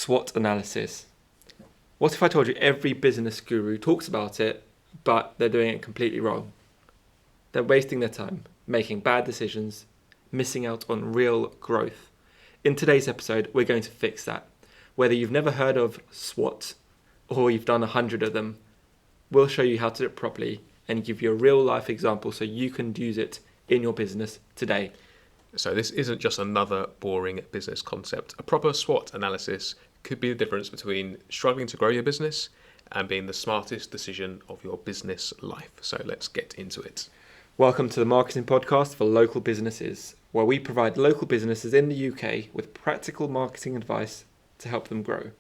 SWOT analysis. What if I told you every business guru talks about it, but they're doing it completely wrong? They're wasting their time, making bad decisions, missing out on real growth. In today's episode, we're going to fix that. Whether you've never heard of SWOT or you've done 100 of them, we'll show you how to do it properly and give you a real life example so you can use it in your business today. So this isn't just another boring business concept. A proper SWOT analysis could be the difference between struggling to grow your business and being the smartest decision of your business life. So let's get into it. Welcome to the Marketing Podcast for Local Businesses, where we provide local businesses in the UK with practical marketing advice to help them grow.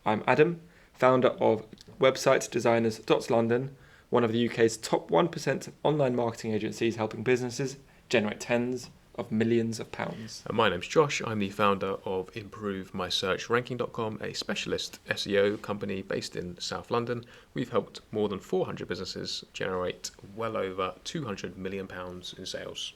I'm Adam, founder of websitedesigners.london, one of the UK's top 1% of online marketing agencies helping businesses generate tens of millions of pounds. And my name's Josh. I'm the founder of ImproveMySearchRanking.com, a specialist SEO company based in South London. We've helped more than 400 businesses generate well over £200 million in sales.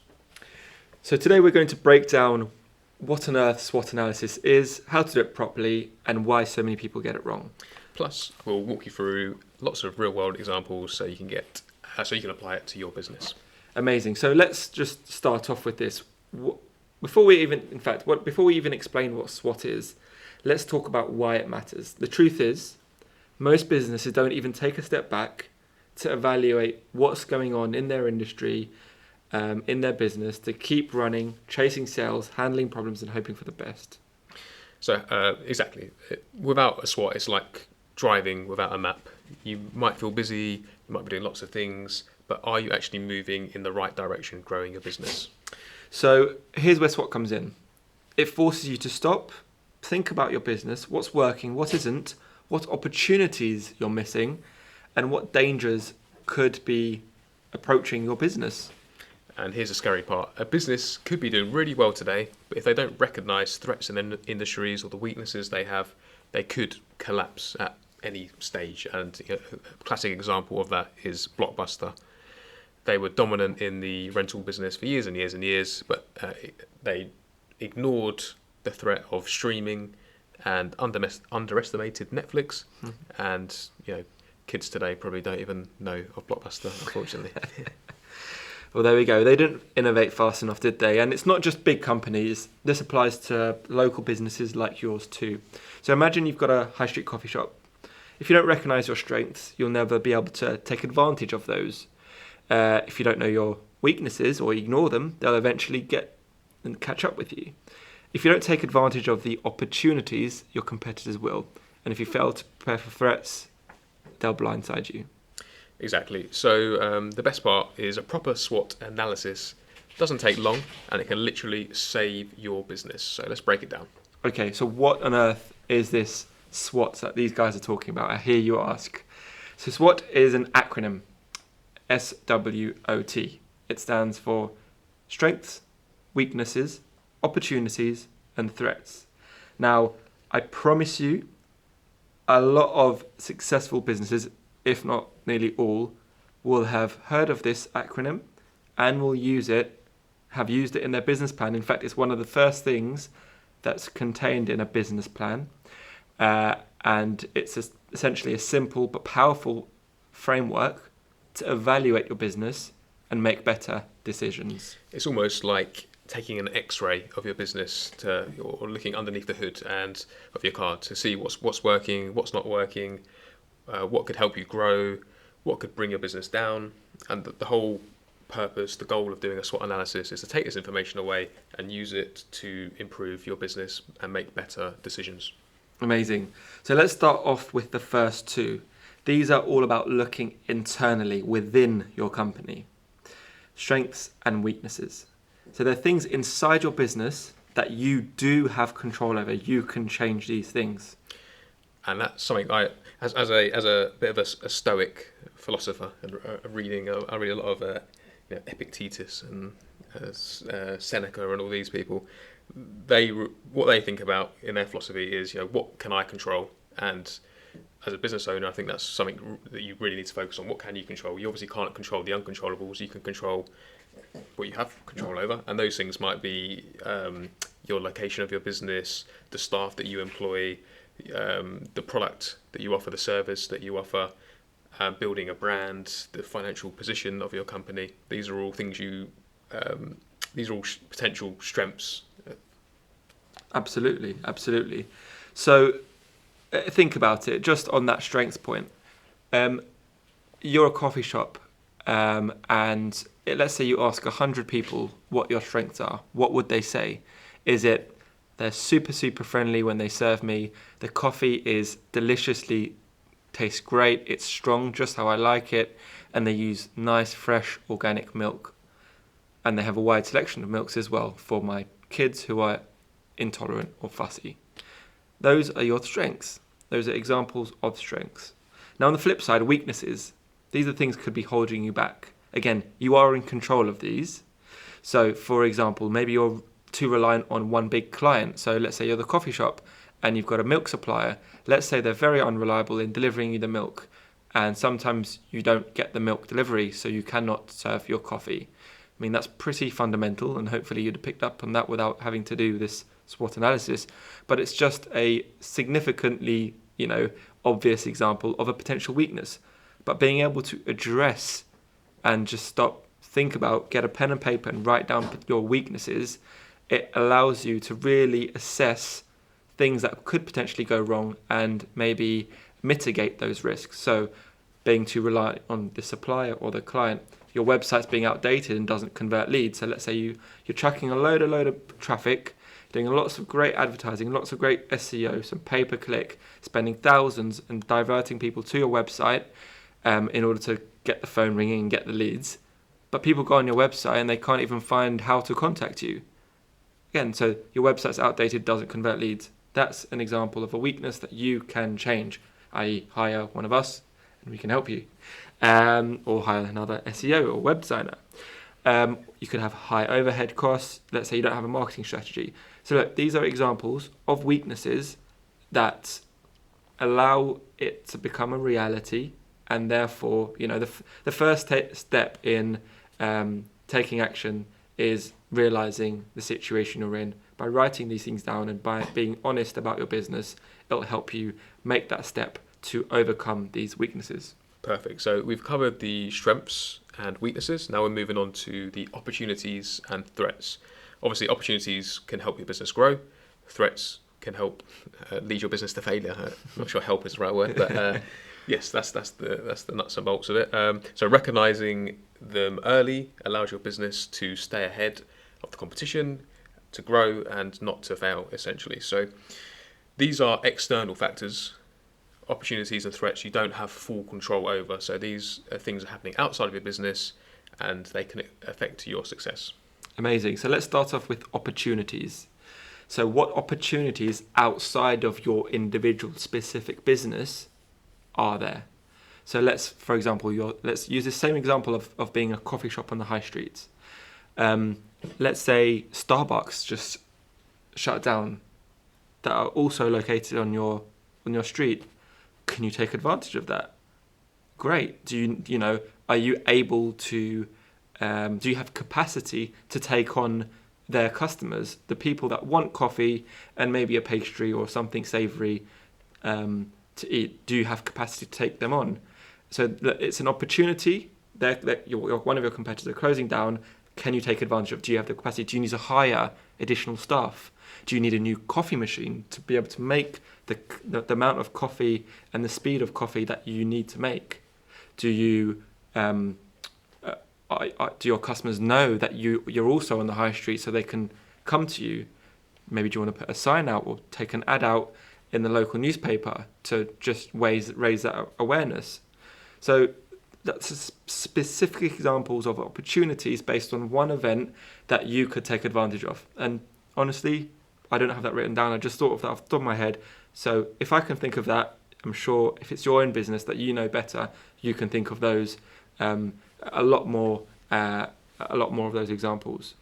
So today we're going to break down what on earth SWOT analysis is, how to do it properly, and why so many people get it wrong. Plus, we'll walk you through lots of real-world examples so you can apply it to your business. Amazing. So let's just start off with this. Before we even explain what SWOT is, let's talk about why it matters. The truth is, most businesses don't even take a step back to evaluate what's going on in their industry, in their business, to keep running, chasing sales, handling problems, and hoping for the best. So exactly. Without a SWOT, it's like driving without a map. You might feel busy, you might be doing lots of things, but are you actually moving in the right direction, growing your business? So here's where SWOT comes in. It forces you to stop, think about your business, what's working, what isn't, what opportunities you're missing, and what dangers could be approaching your business. And here's the scary part. A business could be doing really well today, but if they don't recognise threats in the industries or the weaknesses they have, they could collapse at any stage. And a classic example of that is Blockbuster. They were dominant in the rental business for years and years and years, but they ignored the threat of streaming and underestimated Netflix. Mm-hmm. And kids today probably don't even know of Blockbuster, unfortunately. Well, there we go. They didn't innovate fast enough, did they? And it's not just big companies. This applies to local businesses like yours too. So imagine you've got a high street coffee shop. If you don't recognise your strengths, you'll never be able to take advantage of those. If you don't know your weaknesses or ignore them, they'll eventually get and catch up with you. If you don't take advantage of the opportunities, your competitors will. And if you fail to prepare for threats, they'll blindside you. Exactly. So the best part is a proper SWOT analysis. It doesn't take long and it can literally save your business. So let's break it down. Okay, so what on earth is this SWOT that these guys are talking about? I hear you ask. So SWOT is an acronym. SWOT. It stands for strengths, weaknesses, opportunities, and threats. Now, I promise you, a lot of successful businesses, if not nearly all, will have heard of this acronym and will have used it in their business plan. In fact, it's one of the first things that's contained in a business plan. And it's essentially a simple but powerful framework to evaluate your business and make better decisions. It's almost like taking an X-ray of your business or looking underneath the hood and of your car to see what's working, what's not working, what could help you grow, what could bring your business down. And the whole purpose, the goal of doing a SWOT analysis is to take this information away and use it to improve your business and make better decisions. Amazing. So let's start off with the first two. These are all about looking internally within your company. Strengths and weaknesses. So they're things inside your business that you do have control over. You can change these things. And that's something as a bit of a Stoic philosopher, and I read a lot of Epictetus and Seneca and all these people. What they think about in their philosophy is, what can I control? And as a business owner, I think that's something that you really need to focus on. What can you control? You obviously can't control the uncontrollables. You can control what you have control over, and those things might be your location of your business, the staff that you employ, the product that you offer, the service that you offer, building a brand, the financial position of your company. These are all things these are all potential strengths. Absolutely, absolutely. So think about it, just on that strengths point. You're a coffee shop, and let's say you ask 100 people what your strengths are. What would they say? Is it they're super, super friendly when they serve me, the coffee is deliciously, tastes great, it's strong, just how I like it, and they use nice, fresh, organic milk. And they have a wide selection of milks as well for my kids who are intolerant or fussy. Those are your strengths. Those are examples of strengths. Now on the flip side, weaknesses. These are things that could be holding you back. Again, you are in control of these. So for example, maybe you're too reliant on one big client. So let's say you're the coffee shop and you've got a milk supplier. Let's say they're very unreliable in delivering you the milk. And sometimes you don't get the milk delivery, so you cannot serve your coffee. I mean, that's pretty fundamental, and hopefully you'd have picked up on that without having to do this SWOT analysis. But it's just a significantly, obvious example of a potential weakness. But being able to address and just stop, think about, get a pen and paper and write down your weaknesses, it allows you to really assess things that could potentially go wrong and maybe mitigate those risks. So being too reliant on the supplier or the client, your website's being outdated and doesn't convert leads. So let's say you're tracking a load of traffic, doing lots of great advertising, lots of great SEO, some pay-per-click, spending thousands and diverting people to your website in order to get the phone ringing and get the leads. But people go on your website and they can't even find how to contact you. Again, so your website's outdated, doesn't convert leads. That's an example of a weakness that you can change, i.e. hire one of us and we can help you. Or hire another SEO or web designer. You could have high overhead costs. Let's say you don't have a marketing strategy. So look, these are examples of weaknesses that allow it to become a reality, and therefore, the first step in taking action is realizing the situation you're in. By writing these things down and by being honest about your business, it'll help you make that step to overcome these weaknesses. Perfect. So we've covered the strengths and weaknesses. Now we're moving on to the opportunities and threats. Obviously, opportunities can help your business grow. Threats can help lead your business to failure. I'm not sure help is the right word, but yes, that's the nuts and bolts of it. So recognizing them early allows your business to stay ahead of the competition, to grow and not to fail, essentially. So these are external factors. Opportunities and threats you don't have full control over. So these are things that are happening outside of your business and they can affect your success. Amazing. So let's start off with opportunities. So what opportunities outside of your individual specific business are there? So let's use the same example of being a coffee shop on the high streets. Let's say Starbucks just shut down that are also located on your street. Can you take advantage of that? Great. Are you able to, do you have capacity to take on their customers, the people that want coffee and maybe a pastry or something savoury to eat? Do you have capacity to take them on? So it's an opportunity that one of your competitors are closing down. Can you take advantage of? Do you have the capacity? Do you need to hire additional staff? Do you need a new coffee machine to be able to make the amount of coffee and the speed of coffee that you need to make? Do you do your customers know that you're also on the high street so they can come to you? Maybe do you want to put a sign out or take an ad out in the local newspaper to just raise that awareness? So that's specific examples of opportunities based on one event that you could take advantage of. And honestly, I don't have that written down. I just thought of that off the top of my head. So if I can think of that, I'm sure if it's your own business that you know better, you can think of those a lot more of those examples.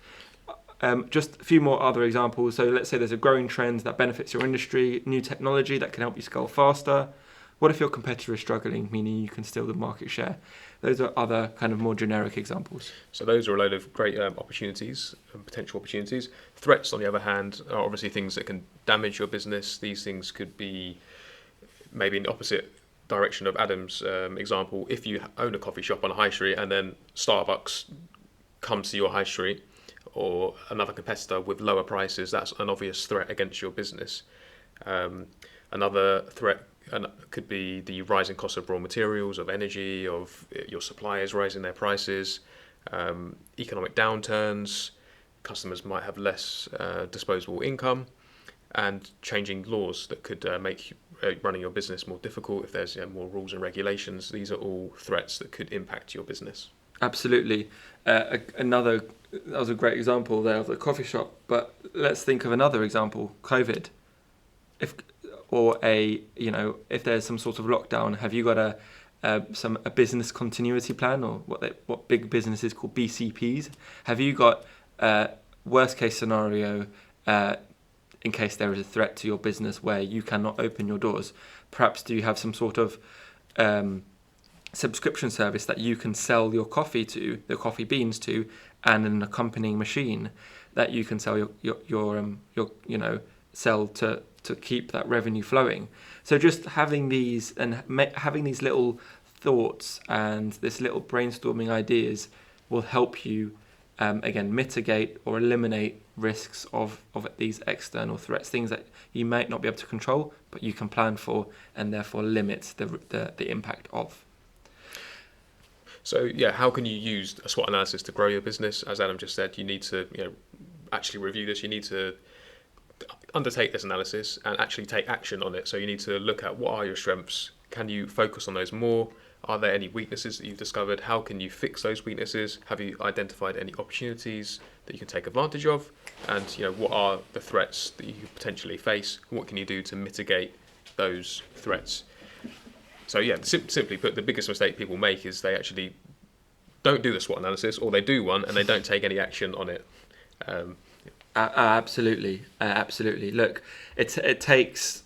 Just a few more other examples. So let's say there's a growing trend that benefits your industry, new technology that can help you scale faster, What if your competitor is struggling, meaning you can steal the market share? Those are other kind of more generic examples. So those are a load of great opportunities and potential opportunities. Threats, on the other hand, are obviously things that can damage your business. These things could be maybe in the opposite direction of Adam's example. If you own a coffee shop on a high street and then Starbucks comes to your high street, or another competitor with lower prices, that's an obvious threat against your business. Another threat could be the rising cost of raw materials, of energy, of your suppliers rising their prices, economic downturns, customers might have less disposable income, and changing laws that could make running your business more difficult if there's more rules and regulations. These are all threats that could impact your business. Absolutely. That was a great example there of the coffee shop, but let's think of another example, COVID. If there's some sort of lockdown, have you got a business continuity plan, or what big businesses call BCPs? Have you got worst case scenario in case there is a threat to your business where you cannot open your doors? Perhaps do you have some sort of subscription service that you can sell your coffee to, the coffee beans to, and an accompanying machine that you can sell your sell to keep that revenue flowing? So just having these having these little thoughts and this little brainstorming ideas will help you again mitigate or eliminate risks of these external threats, things that you might not be able to control but you can plan for and therefore limit the impact of. So how can you use a SWOT analysis to grow your business? As Adam just said, you need to actually review this. You need to undertake this analysis and actually take action on it. So you need to look at what are your strengths. Can you focus on those more? Are there any weaknesses that you've discovered? How can you fix those weaknesses? Have you identified any opportunities that you can take advantage of? And what are the threats that you could potentially face? What can you do to mitigate those threats? So simply put, the biggest mistake people make is they actually don't do the SWOT analysis, or they do one and they don't take any action on it. Absolutely. Look, it takes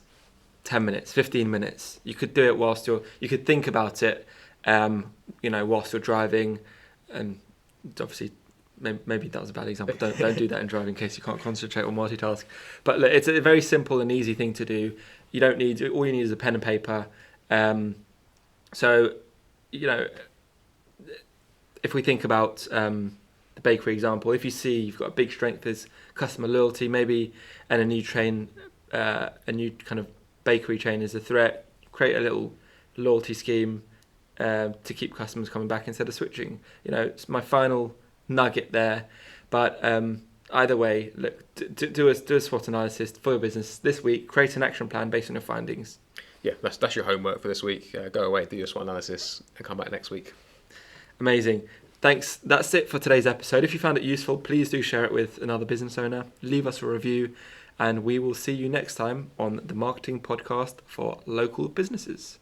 10 minutes, 15 minutes. You could do it you could think about it, whilst you're driving, and obviously maybe that was a bad example. Don't do that in driving in case you can't concentrate or multitask. But look, it's a very simple and easy thing to do. All you need is a pen and paper. If we think about the bakery example, if you see you've got a big strength is customer loyalty, maybe, and a new kind of bakery chain is a threat, create a little loyalty scheme to keep customers coming back instead of switching. It's my final nugget there. But either way, look, do a SWOT analysis for your business this week. Create an action plan based on your findings. Yeah, that's your homework for this week. Go away, do your SWOT analysis, and come back next week. Amazing. Thanks. That's it for today's episode. If you found it useful, please do share it with another business owner. Leave us a review, and we will see you next time on the Marketing Podcast for Local Businesses.